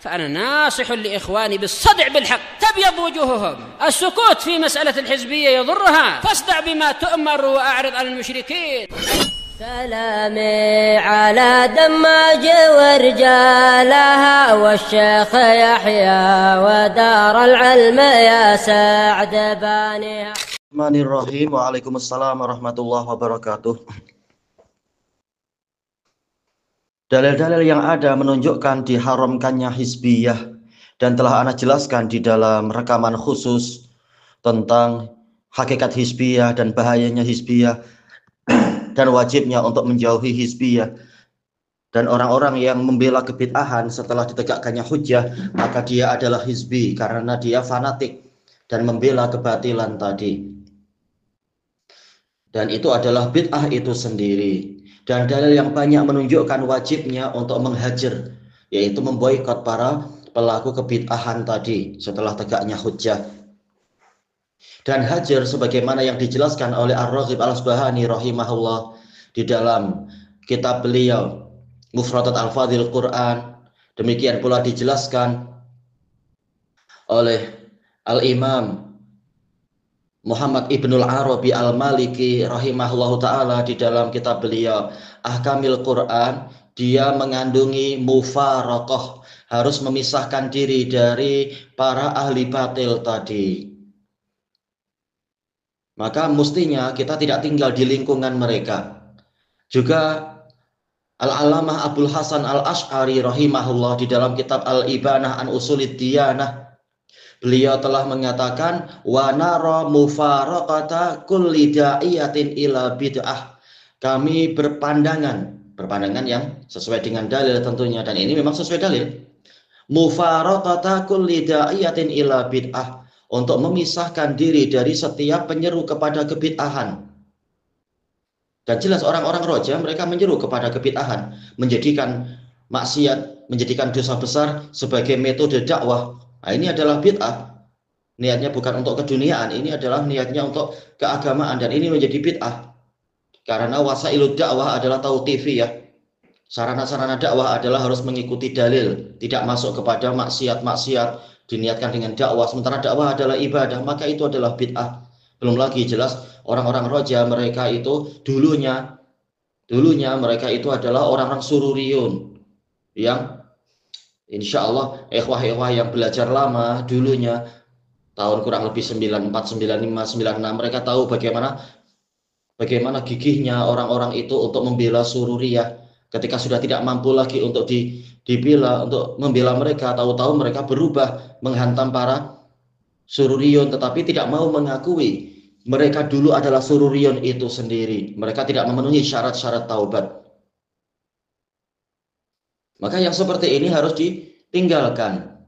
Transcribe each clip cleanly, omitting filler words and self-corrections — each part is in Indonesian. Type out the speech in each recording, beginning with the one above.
فأنا ناصح لإخواني بالصدع بالحق تبيض وجوههم. السكوت في مسألة الحزبية يضرها، فاصدع بما تؤمر وأعرض عن المشركين. سلامي على دماج ورجالها والشيخ يحيى ودار العلم يا سعد بانيها. Bismillahirrahmanirrahim. Waalaikumsalam warahmatullahi wabarakatuh. Dalil-dalil yang ada menunjukkan diharamkannya hizbiyah dan telah ana jelaskan di dalam rekaman khusus tentang hakikat hizbiyah dan bahayanya hizbiyah dan wajibnya untuk menjauhi hizbiyah dan orang-orang yang membela kebid'ahan setelah ditegakkannya hujjah, maka dia adalah hizbi karena dia fanatik dan membela kebatilan tadi. Dan itu adalah bid'ah itu sendiri. Dan dalil yang banyak menunjukkan wajibnya untuk menghajar, yaitu memboikot para pelaku kebid'ahan tadi setelah tegaknya hujjah. Dan hajar sebagaimana yang dijelaskan oleh Ar-Raghib Al-Asbahani rahimahullah di dalam kitab beliau Mufradat Al-Fadhil Quran. Demikian pula dijelaskan oleh Al-Imam Muhammad Ibnul Arabi Al-Maliki rahimahullahu ta'ala di dalam kitab beliau Ahkamil Quran. Dia mengandungi mufaraqah, harus memisahkan diri dari para ahli batil tadi. Maka mestinya kita tidak tinggal di lingkungan mereka. Juga Al-Alamah Abul Hasan Al-Ash'ari rahimahullah di dalam kitab Al-Ibanah an Usulid Diyanah, beliau telah mengatakan wa nara mufaraqata kulli da'iyatin ila bid'ah. Kami berpandangan yang sesuai dengan dalil tentunya, dan ini memang sesuai dalil. Mufaraqata kulli da'iyatin ila bid'ah, untuk memisahkan diri dari setiap penyeru kepada kebid'ahan. Dan jelas orang-orang roja mereka menyeru kepada kebid'ahan, menjadikan maksiat, menjadikan dosa besar sebagai metode dakwah. Nah, ini adalah bid'ah. Niatnya bukan untuk keduniaan, ini adalah niatnya untuk keagamaan, dan ini menjadi bid'ah. Karena wasailud dakwah adalah tauqifiyah. Sarana-sarana dakwah adalah harus mengikuti dalil, tidak masuk kepada maksiat-maksiat diniatkan dengan dakwah, sementara dakwah adalah ibadah, maka itu adalah bid'ah. Belum lagi jelas orang-orang roja mereka itu dulunya mereka itu adalah orang-orang sururiyun yang insya Allah ikhwah-ikhwah yang belajar lama dulunya tahun kurang lebih 94, 95, 96, mereka tahu bagaimana gigihnya orang-orang itu untuk membela sururiyah. Ketika sudah tidak mampu lagi untuk dibela, untuk membela mereka, tahu-tahu mereka berubah menghantam para sururiyun, tetapi tidak mau mengakui mereka dulu adalah sururiyun itu sendiri. Mereka tidak memenuhi syarat-syarat taubat. Maka yang seperti ini harus ditinggalkan.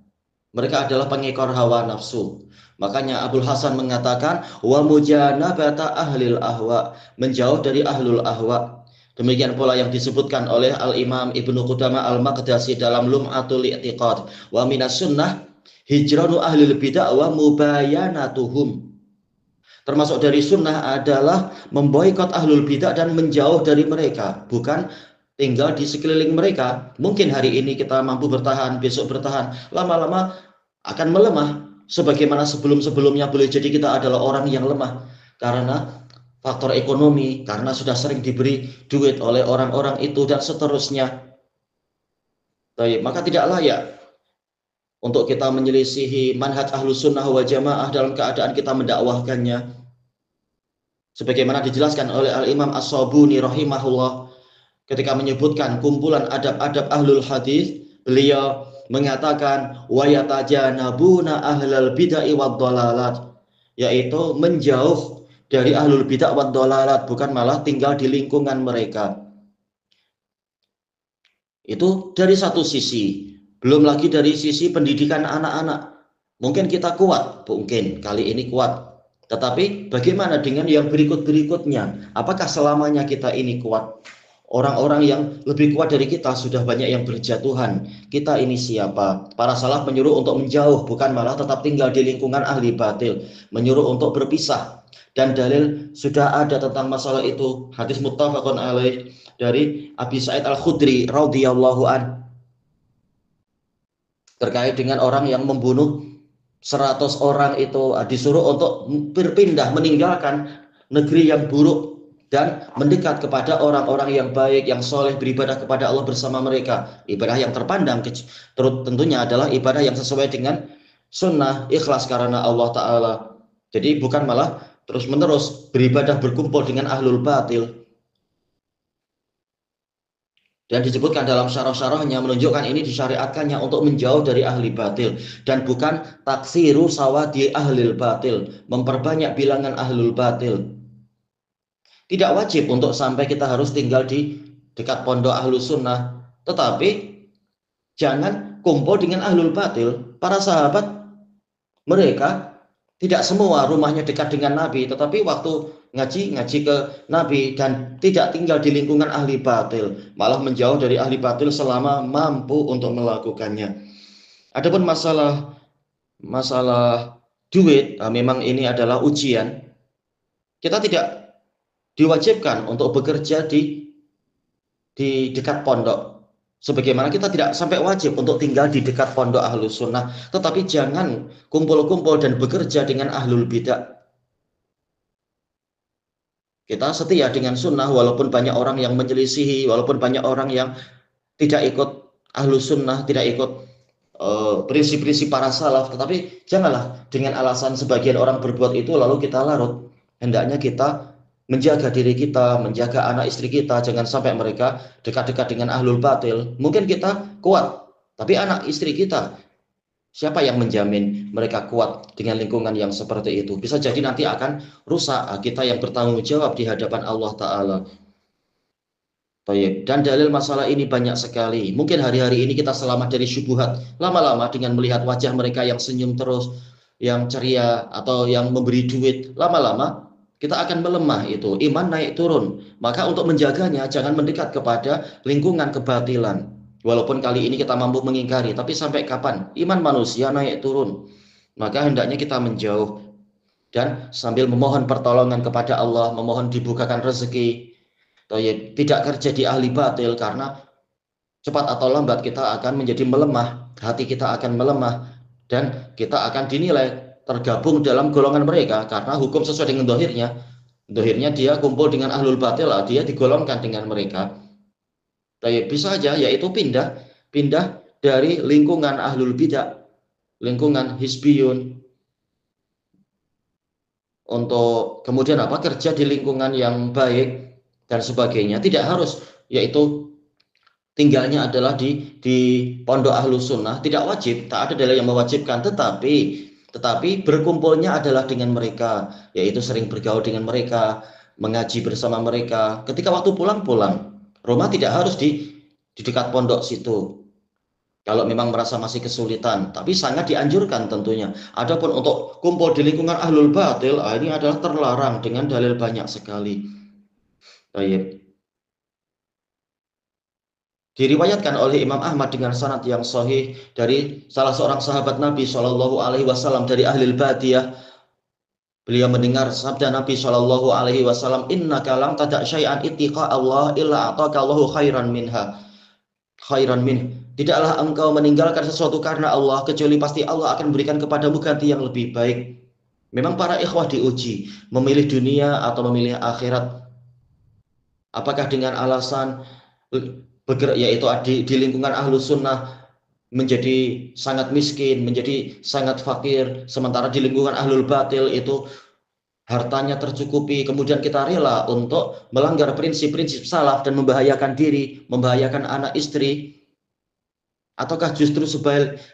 Mereka adalah pengekor hawa nafsu. Makanya Abul Hasan mengatakan wa mujanabata ahlil ahwa, menjauh dari ahlul ahwa. Demikian pula yang disebutkan oleh Al-Imam Ibnu Qudamah Al-Maqdasi dalam Lum'atul I'tiqad, wa minas sunnah hijranu ahlil bid'ah wa mubayanatuhum. Termasuk dari sunnah adalah memboikot ahlul bid'ah dan menjauh dari mereka, bukan tinggal di sekeliling mereka. Mungkin hari ini kita mampu bertahan, besok bertahan, lama-lama akan melemah. Sebagaimana sebelum-sebelumnya boleh jadi kita adalah orang yang lemah karena faktor ekonomi, karena sudah sering diberi duit oleh orang-orang itu dan seterusnya. Baik, maka tidak layak untuk kita menyelisihi manhaj ahlus sunnah wal jamaah dalam keadaan kita mendakwahkannya. Sebagaimana dijelaskan oleh Al-Imam As-Sabuni rahimahullah ketika menyebutkan kumpulan adab-adab ahlul hadis, beliau mengatakan wa yatajanabuna ahlal bid'ah wad dhalalat, yaitu menjauh dari ahlul bid'ah wad dhalalat, bukan malah tinggal di lingkungan mereka. Itu dari satu sisi. Belum lagi dari sisi pendidikan anak-anak. Mungkin kita kuat, mungkin kali ini kuat. Tetapi bagaimana dengan yang berikut-berikutnya? Apakah selamanya kita ini kuat? Orang-orang yang lebih kuat dari kita sudah banyak yang berjatuhan. Kita ini siapa? Para salaf menyuruh untuk menjauh, bukan malah tetap tinggal di lingkungan ahli batil. Menyuruh untuk berpisah. Dan dalil sudah ada tentang masalah itu. Hadis muttafaqun alaih dari Abi Sa'id Al-Khudri radhiyallahu an. terkait dengan orang yang membunuh 100 orang itu disuruh untuk berpindah, meninggalkan negeri yang buruk dan mendekat kepada orang-orang yang baik, yang soleh, beribadah kepada Allah bersama mereka. Ibadah yang terpandang tentunya adalah ibadah yang sesuai dengan sunnah, ikhlas karena Allah Ta'ala. Jadi bukan malah terus-menerus beribadah berkumpul dengan ahlul batil. Dan disebutkan dalam syarah-syarahnya menunjukkan ini disyariatkannya untuk menjauh dari ahli batil dan bukan taksiru sawadi ahlil batil, memperbanyak bilangan ahlul batil. Tidak wajib untuk sampai kita harus tinggal di dekat pondok ahlus sunnah, tetapi jangan kumpul dengan ahlul batil. Para sahabat mereka tidak semua rumahnya dekat dengan Nabi, tetapi waktu ngaji ke Nabi dan tidak tinggal di lingkungan ahli batil, malah menjauh dari ahli batil selama mampu untuk melakukannya. Adapun masalah duit, memang ini adalah ujian. Kita tidak diwajibkan untuk bekerja di dekat pondok. Sebagaimana kita tidak sampai wajib untuk tinggal di dekat pondok ahlus sunnah, tetapi jangan kumpul-kumpul dan bekerja dengan ahlul bidah. Kita setia dengan sunnah walaupun banyak orang yang menyelisihi, walaupun banyak orang yang tidak ikut ahlus sunnah, tidak ikut prinsip-prinsip para salaf, tetapi janganlah dengan alasan sebagian orang berbuat itu lalu kita larut. Hendaknya kita menjaga diri kita, menjaga anak istri kita, jangan sampai mereka dekat-dekat dengan ahlul batil. Mungkin kita kuat, tapi anak istri kita, siapa yang menjamin mereka kuat dengan lingkungan yang seperti itu? Bisa jadi nanti akan rusak, kita yang bertanggung jawab di hadapan Allah Ta'ala. Dan dalil masalah ini banyak sekali. Mungkin hari-hari ini kita selamat dari syubhat. Lama-lama dengan melihat wajah mereka yang senyum terus, yang ceria, atau yang memberi duit, lama-lama kita akan melemah itu, iman naik turun. Maka untuk menjaganya jangan mendekat kepada lingkungan kebatilan. Walaupun kali ini kita mampu mengingkari, tapi sampai kapan iman manusia naik turun? Maka hendaknya kita menjauh dan sambil memohon pertolongan kepada Allah, memohon dibukakan rezeki. Tidak kerja di ahli batil, karena cepat atau lambat kita akan menjadi melemah, hati kita akan melemah dan kita akan dinilai tergabung dalam golongan mereka, karena hukum sesuai dengan dohirnya dia kumpul dengan ahlul batil, dia digolongkan dengan mereka. Bisa aja yaitu pindah dari lingkungan ahlul bidah, lingkungan hizbiyun, untuk kemudian kerja di lingkungan yang baik dan sebagainya. Tidak harus yaitu tinggalnya adalah di pondok ahlus sunnah, tidak wajib, tak ada dalil yang mewajibkan, tetapi berkumpulnya adalah dengan mereka, yaitu sering bergaul dengan mereka, mengaji bersama mereka. Ketika waktu pulang, rumah tidak harus di dekat pondok situ. Kalau memang merasa masih kesulitan, tapi sangat dianjurkan tentunya. Adapun untuk kumpul di lingkungan ahlul batil, ini adalah terlarang dengan dalil banyak sekali. Baik. Diriwayatkan oleh Imam Ahmad dengan sanad yang sahih dari salah seorang sahabat Nabi Shallallahu Alaihi Wasallam dari ahli badiyah. Beliau mendengar sabda Nabi Shallallahu Alaihi Wasallam, Innaka lam tada' syai'an ittiqa Allah illa ataka Allahu khairan min. Tidaklah engkau meninggalkan sesuatu karena Allah, kecuali pasti Allah akan berikan kepadamu ganti yang lebih baik. Memang para ikhwah diuji memilih dunia atau memilih akhirat. Apakah dengan alasan yaitu di lingkungan ahlus sunnah menjadi sangat miskin, menjadi sangat fakir, sementara di lingkungan ahlul batil itu hartanya tercukupi, kemudian kita rela untuk melanggar prinsip-prinsip salaf dan membahayakan diri, membahayakan anak istri? Ataukah justru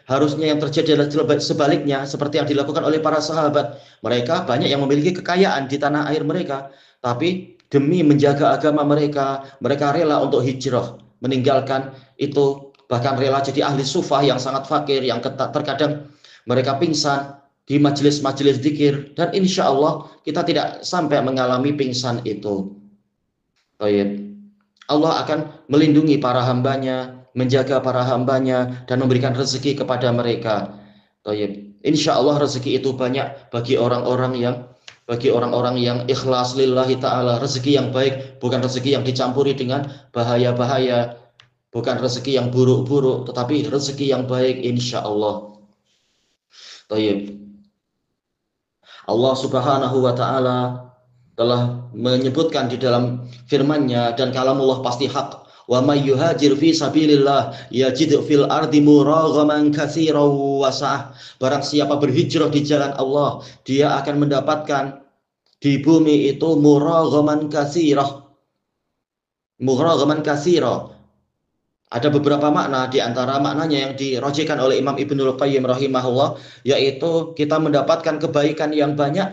harusnya yang terjadi adalah sebaliknya, seperti yang dilakukan oleh para sahabat? Mereka banyak yang memiliki kekayaan di tanah air mereka, tapi demi menjaga agama mereka rela untuk hijrah, meninggalkan itu, bahkan rela jadi ahli sufah yang sangat fakir, yang terkadang mereka pingsan di majelis-majelis zikir, dan insya Allah kita tidak sampai mengalami pingsan itu. Baik. Allah akan melindungi para hambanya, menjaga para hambanya, dan memberikan rezeki kepada mereka. Baik. Insya Allah rezeki itu banyak bagi orang-orang yang ikhlas lillahi ta'ala. Rezeki yang baik, bukan rezeki yang dicampuri dengan bahaya-bahaya. Bukan rezeki yang buruk-buruk, tetapi rezeki yang baik insya Allah. Tayyib. Allah Subhanahu wa Ta'ala telah menyebutkan di dalam firman-Nya, dan kalamullah pasti hak. Wa may yuhajir fi sabilillah yajid fil ardi muraghaman katsiran wa sa'ah. Barang siapa berhijrah di jalan Allah, dia akan mendapatkan di bumi itu muraghaman katsirah. Muraghaman katsirah. Ada beberapa makna, di antara maknanya yang dirojihkan oleh Imam Ibnul Qayyim rahimahullah, yaitu kita mendapatkan kebaikan yang banyak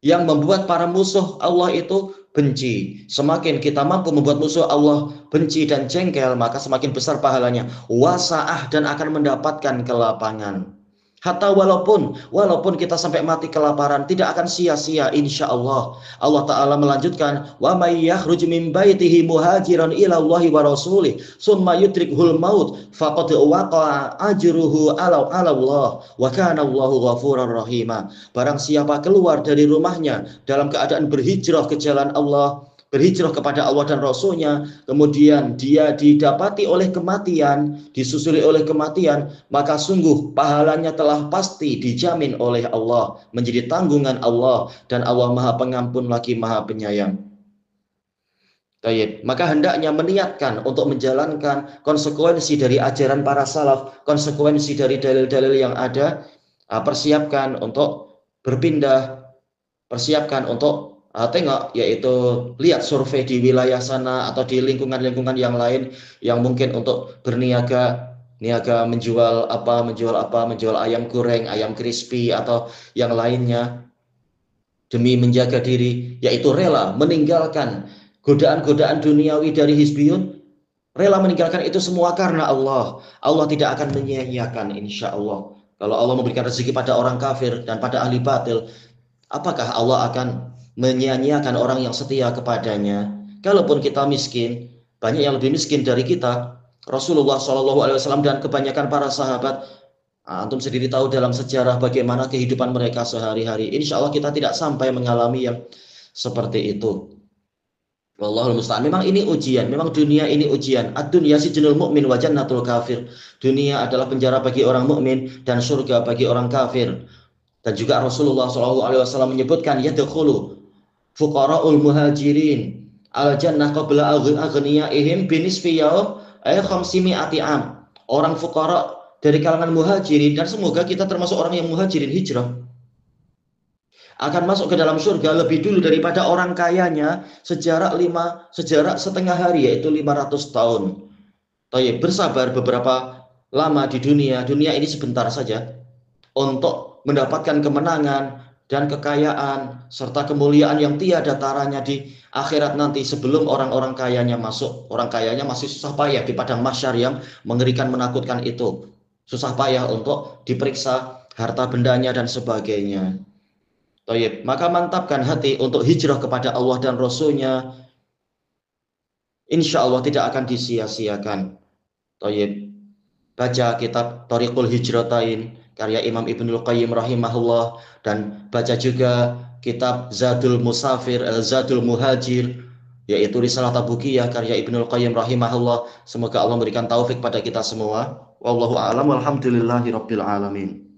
yang membuat para musuh Allah itu benci. Semakin kita mampu membuat musuh Allah benci dan jengkel, maka semakin besar pahalanya. Wasa'ah, dan akan mendapatkan kelapangan. Hatta walaupun kita sampai mati kelaparan, tidak akan sia-sia insya Allah. Allah Ta'ala melanjutkan, wa may yakhruj min baitihi muhajiran ila Allahi wa rasulih summa yudrikhul maut faqad waqa'a ajruhu ala Allah wa kana Allahu ghafurar rahima. Barang siapa keluar dari rumahnya dalam keadaan berhijrah ke jalan Allah, berhijrah kepada Allah dan Rasulnya, kemudian dia didapati oleh kematian, disusuli oleh kematian, maka sungguh pahalanya telah pasti dijamin oleh Allah, menjadi tanggungan Allah, dan Allah Maha Pengampun lagi Maha Penyayang. Baik, maka hendaknya meniatkan untuk menjalankan konsekuensi dari ajaran para salaf, konsekuensi dari dalil-dalil yang ada, persiapkan untuk berpindah, persiapkan untuk tengok, yaitu lihat survei di wilayah sana atau di lingkungan-lingkungan yang lain yang mungkin untuk berniaga, menjual ayam goreng, ayam crispy atau yang lainnya, demi menjaga diri, yaitu rela meninggalkan godaan-godaan duniawi dari hizbiyun, rela meninggalkan itu semua karena Allah. Allah tidak akan menyia-nyiakan insya Allah. Kalau Allah memberikan rezeki pada orang kafir dan pada ahli batil, apakah Allah akan menyia-nyiakan orang yang setia kepadanya? Kalaupun kita miskin, banyak yang lebih miskin dari kita. Rasulullah SAW dan kebanyakan para sahabat, antum sendiri tahu dalam sejarah bagaimana kehidupan mereka sehari-hari. Insya Allah kita tidak sampai mengalami yang seperti itu. Wallahul musta'an. Memang ini ujian, memang dunia ini ujian. Ad-dunya sijnul mu'min wa jannatul kafir. Dunia adalah penjara bagi orang mukmin dan surga bagi orang kafir. Dan juga Rasulullah SAW menyebutkan, yadkhulu fuqara'ul muhajirin al jannah qabla aghniyaihim binisfi yaum ay 500 am. Orang fuqara dari kalangan muhajirin, dan semoga kita termasuk orang yang muhajirin hijrah, akan masuk ke dalam surga lebih dulu daripada orang kayanya sejarak setengah hari, yaitu 500 tahun. Tayyib, bersabar beberapa lama di dunia ini sebentar saja untuk mendapatkan kemenangan dan kekayaan serta kemuliaan yang tiada taranya di akhirat nanti, sebelum orang-orang kayanya masuk. Orang kayanya masih susah payah di padang mahsyar yang mengerikan menakutkan itu, susah payah untuk diperiksa harta bendanya dan sebagainya. Tayyib, maka mantapkan hati untuk hijrah kepada Allah dan Rasulnya, insya Allah tidak akan disia-siakan. Tayyib, baca kitab Thariqul Hijratain karya Imam Ibnul Qayyim rahimahullah, dan baca juga kitab Zadul Musafir, Zadul Muhajir, yaitu Risalah Tabukiyah karya Ibnul Qayyim rahimahullah. Semoga Allah memberikan taufik pada kita semua. Wallahu a'lam, walhamdulillahi rabbil alamin.